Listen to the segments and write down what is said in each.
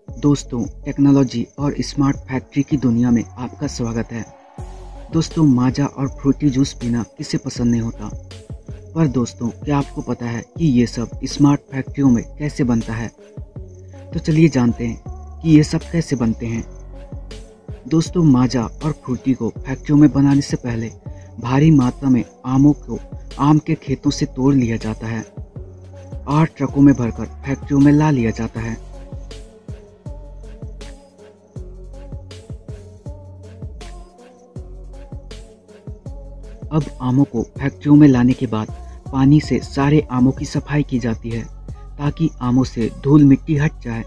दोस्तों, टेक्नोलॉजी और smart factory की दुनिया में आपका स्वागत है। दोस्तों, माजा और फ्रूटी जूस पीना किसे पसंद नहीं होता। पर दोस्तों, क्या आपको पता है कि ये सब स्मार्ट फैक्ट्रियों में कैसे बनता है? तो चलिए जानते हैं कि ये सब कैसे बनते हैं। दोस्तों, माजा और फ्रूटी को फैक्ट्रियों में बनाने से पहले भारी मात्रा में आमों को आम के खेतों से तोड़ लिया जाता है और ट्रकों में भरकर फैक्ट्रियों में ला लिया जाता है। अब आमों को फैक्ट्रियों में लाने के बाद पानी से सारे आमों की सफाई की जाती है ताकि आमों से धूल मिट्टी हट जाए।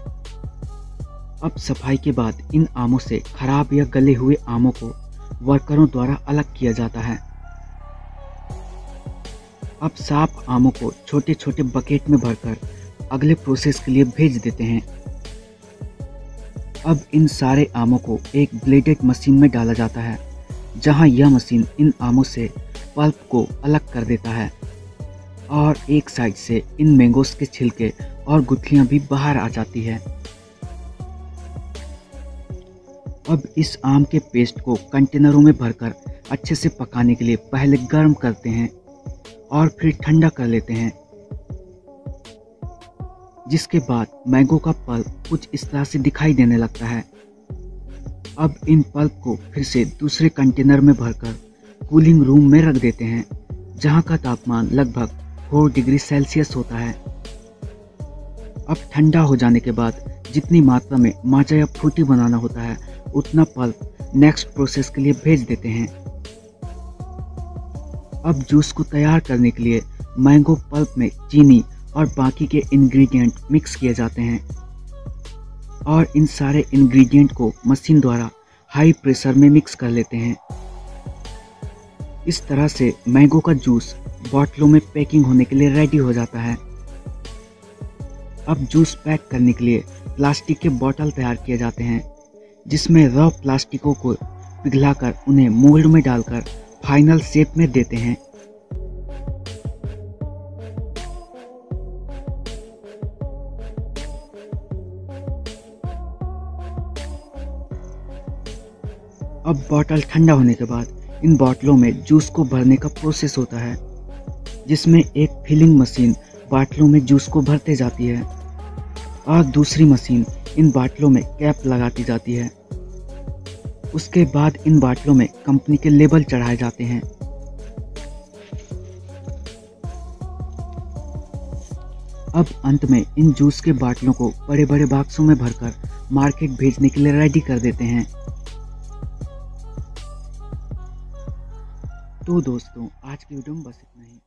अब सफाई के बाद इन आमों से खराब या गले हुए आमों को वर्करों द्वारा अलग किया जाता है। अब साफ आमों को छोटे छोटे बकेट में भरकर अगले प्रोसेस के लिए भेज देते हैं। अब इन सारे आमों को एक ब्लेडेड मशीन में डाला जाता है, जहां यह मशीन इन आमों से पल्प को अलग कर देता है और एक साइड से इन मैंगोस के छिलके और गुठलियां भी बाहर आ जाती है। अब इस आम के पेस्ट को कंटेनरों में भरकर अच्छे से पकाने के लिए पहले गर्म करते हैं और फिर ठंडा कर लेते हैं, जिसके बाद मैंगो का पल्प कुछ इस तरह से दिखाई देने लगता है। अब इन पल्प को फिर से दूसरे कंटेनर में भरकर कूलिंग रूम में रख देते हैं, जहां का तापमान लगभग 4 डिग्री सेल्सियस होता है। अब ठंडा हो जाने के बाद जितनी मात्रा में माजा या फ्रूटी बनाना होता है, उतना पल्प नेक्स्ट प्रोसेस के लिए भेज देते हैं। अब जूस को तैयार करने के लिए मैंगो पल्प में चीनी और बाकी के इंग्रेडिएंट मिक्स किए जाते हैं और इन सारे इंग्रेडिएंट को मशीन द्वारा हाई प्रेशर में मिक्स कर लेते हैं। इस तरह से मैंगो का जूस बॉटलों में पैकिंग होने के लिए रेडी हो जाता है। अब जूस पैक करने के लिए प्लास्टिक के बोतल तैयार किए जाते हैं, जिसमें रॉ प्लास्टिकों को पिघलाकर उन्हें मोल्ड में डालकर फाइनल शेप में देते हैं। अब बॉटल ठंडा होने के बाद इन बॉटलों में जूस को भरने का प्रोसेस होता है, जिसमें एक फिलिंग मशीन बॉटलों में जूस को भरते जाती है और दूसरी मशीन इन बॉटलों में कैप लगाती जाती है। उसके बाद इन बॉटलों में कंपनी के लेबल चढ़ाए जाते हैं। अब अंत में इन जूस के बॉटलों को बड़े बड़े बॉक्सों में भरकर मार्केट भेजने के लिए रेडी कर देते हैं। तो दोस्तों, आज की वीडियो में बस इतना ही।